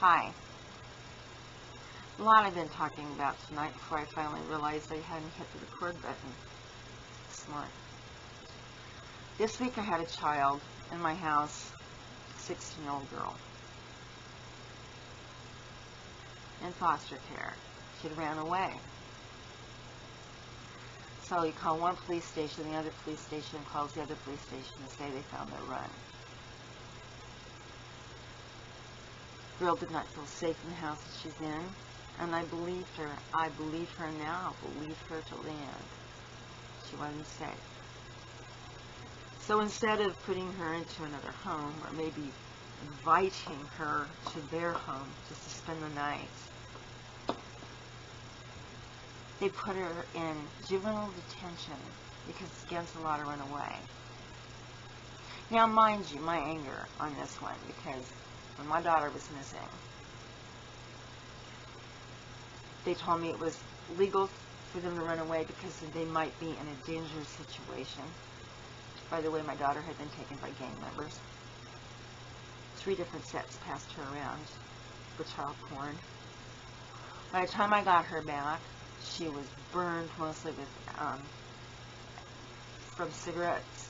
Hi. A lot I've been talking about tonight before I finally realized I hadn't hit the record button. Smart. This week I had a child in my house, a 16-year-old girl, in foster care. She'd ran away. So you call one police station, the other police station calls the other police station to say they found her run. The girl did not feel safe in the house that she's in, and I believed her. I believe her now. Believe her to the end. She wasn't safe. So instead of putting her into another home, or maybe inviting her to their home just to spend the night, they put her in juvenile detention because it's against the law to run away. Now, mind you, my anger on this one, because when my daughter was missing, they told me it was legal for them to run away because they might be in a dangerous situation. By the way, my daughter had been taken by gang members. 3 different sets passed her around for child porn. By the time I got her back, she was burned mostly with from cigarettes,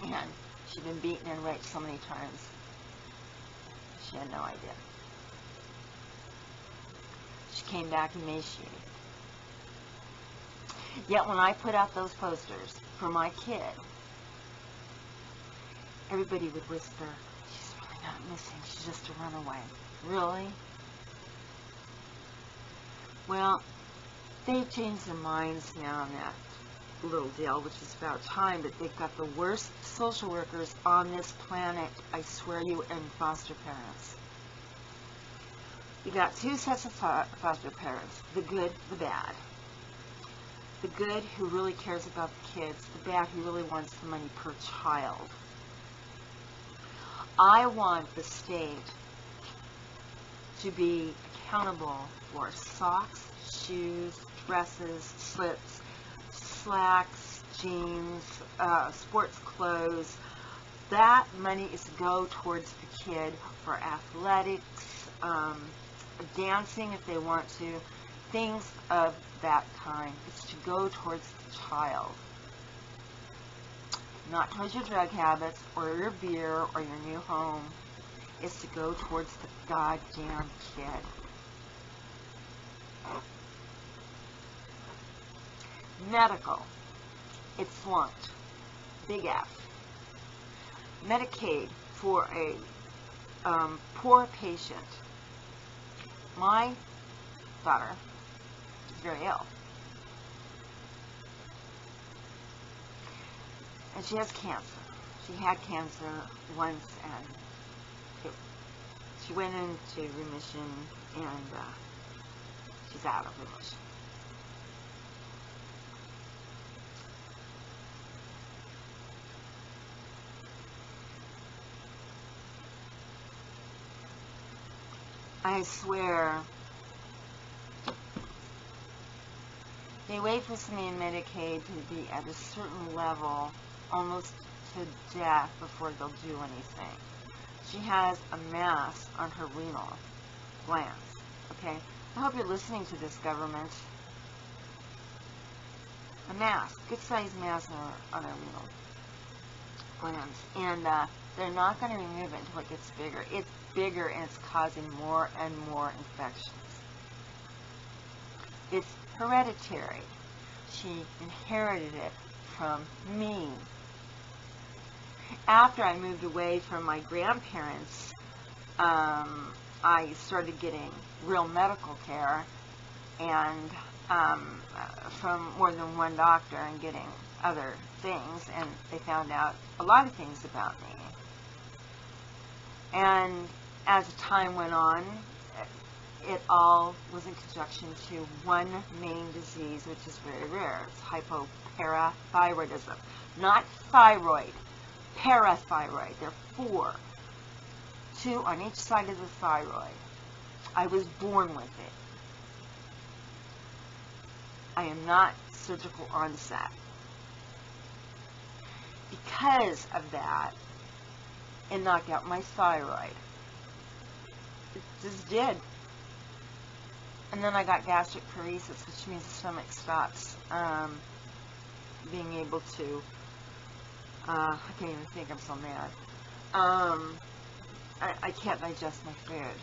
and she'd been beaten and raped so many times. She had no idea. She came back emaciated. Yet when I put out those posters for my kid, everybody would whisper, "She's really not missing, she's just a runaway." Really? Well, they've changed their minds now on that little deal, which is about time, but they've got the worst social workers on this planet, I swear you, and foster parents. You got 2 sets of foster parents, the good, the bad. The good, who really cares about the kids, the bad, who really wants the money per child. I want the state to be accountable for socks, shoes, dresses, slips, slacks, jeans, sports clothes. That money is to go towards the kid for athletics, dancing if they want to, things of that kind. It's to go towards the child, not towards your drug habits or your beer or your new home. It's to go towards the goddamn kid. Medical, it's flunked. Big F. Medicaid for a poor patient. My daughter is very ill, and she has cancer. She had cancer once, and she went into remission, and she's out of remission. I swear, they wait for somebody in Medicaid to be at a certain level, almost to death, before they'll do anything. She has a mass on her renal glands, okay? I hope you're listening to this, government. A mass, good-sized mass on her renal glands, and they're not going to remove it until it gets bigger. It's bigger, and it's causing more and more infections. It's hereditary. She inherited it from me. After I moved away from my grandparents, I started getting real medical care, and from more than one doctor, and getting other things, and they found out a lot of things about me. And as time went on, it all was in conjunction to one main disease, which is very rare. It's hypoparathyroidism. Not thyroid, parathyroid. There are 4. 2 on each side of the thyroid. I was born with it. I am not surgical onset. Because of that, it knocked out my thyroid. it just did. And then I got gastric paresis, which means the stomach stops being able to, I can't even think, I'm so mad. I can't digest my food.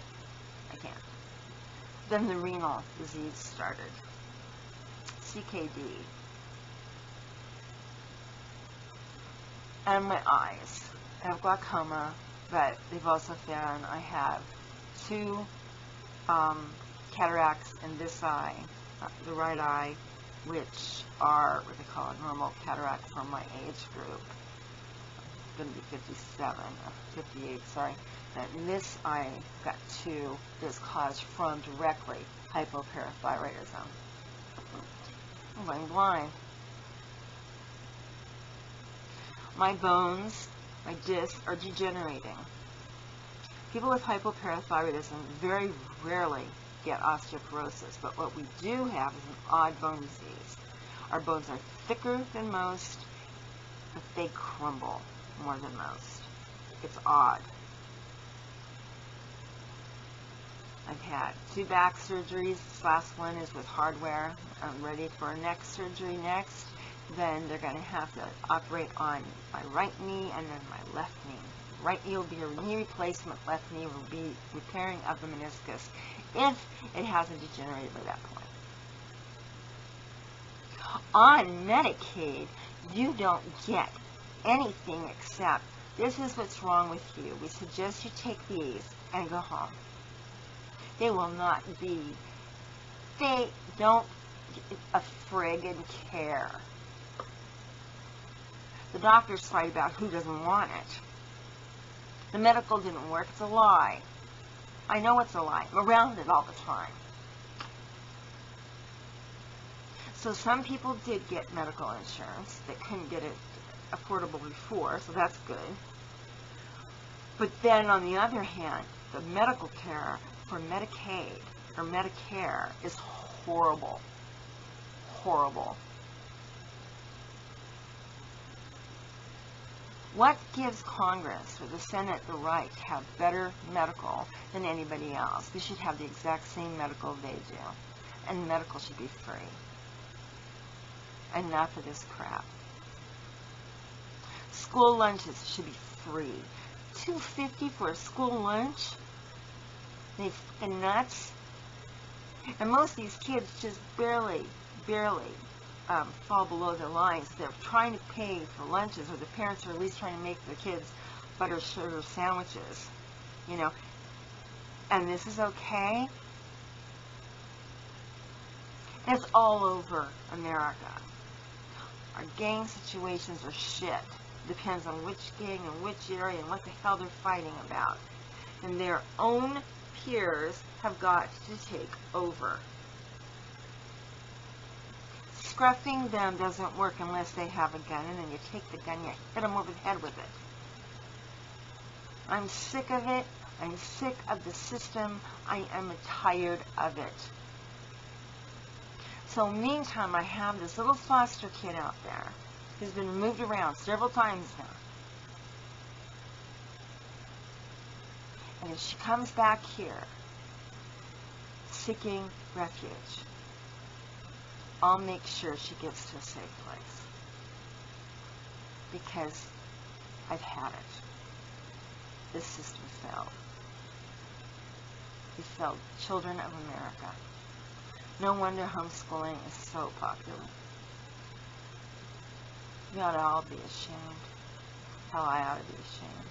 I can't. Then the renal disease started. CKD. And my eyes. I have glaucoma, but they've also found I have 2 cataracts in this eye, the right eye, which are what they call a normal cataract for my age group. I'm going to be 58, sorry. And in this eye, got 2 that's caused from directly hypoparathyroidism. I'm going blind. My bones, my discs are degenerating. People with hypoparathyroidism very rarely get osteoporosis, but what we do have is an odd bone disease. Our bones are thicker than most, but they crumble more than most. It's odd. I've had 2 back surgeries. This last one is with hardware. I'm ready for a neck surgery next. Then they're going to have to operate on my right knee and then my left knee. Right knee will be a knee replacement. Left knee will be repairing of the meniscus if it hasn't degenerated by that point. On Medicaid, you don't get anything except, this is what's wrong with you. We suggest you take these and go home. They will not be, they don't a friggin' care. The doctors fight about who doesn't want it. The medical didn't work. It's a lie. I know it's a lie. I'm around it all the time. So some people did get medical insurance that couldn't get it affordable before, so that's good. But then on the other hand, the medical care for Medicaid or Medicare is horrible. Horrible. What gives Congress or the Senate the right to have better medical than anybody else? We should have the exact same medical they do. And medical should be free. Enough of this crap. School lunches should be free. $2.50 for a school lunch? They f***ing nuts. And most of these kids just barely fall below their lines. They're trying to pay for lunches, or the parents are at least trying to make the kids butter sugar sandwiches, you know. And this is okay. And it's all over America. Our gang situations are shit. Depends on which gang and which area and what the hell they're fighting about. And their own peers have got to take over. Scruffing them doesn't work unless they have a gun, and then you take the gun, you hit them over the head with it. I'm sick of it. I'm sick of the system. I am tired of it. So meantime, I have this little foster kid out there who's been moved around several times now. And if she comes back here seeking refuge, I'll make sure she gets to a safe place. Because I've had it. This system failed. It failed children of America. No wonder homeschooling is so popular. We ought to all be ashamed. Hell, I ought to be ashamed.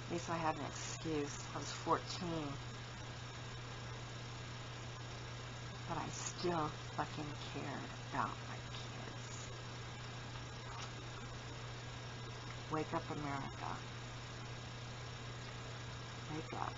At least I had an excuse. I was 14. But I still fucking cared about my kids. Wake up, America. Wake up.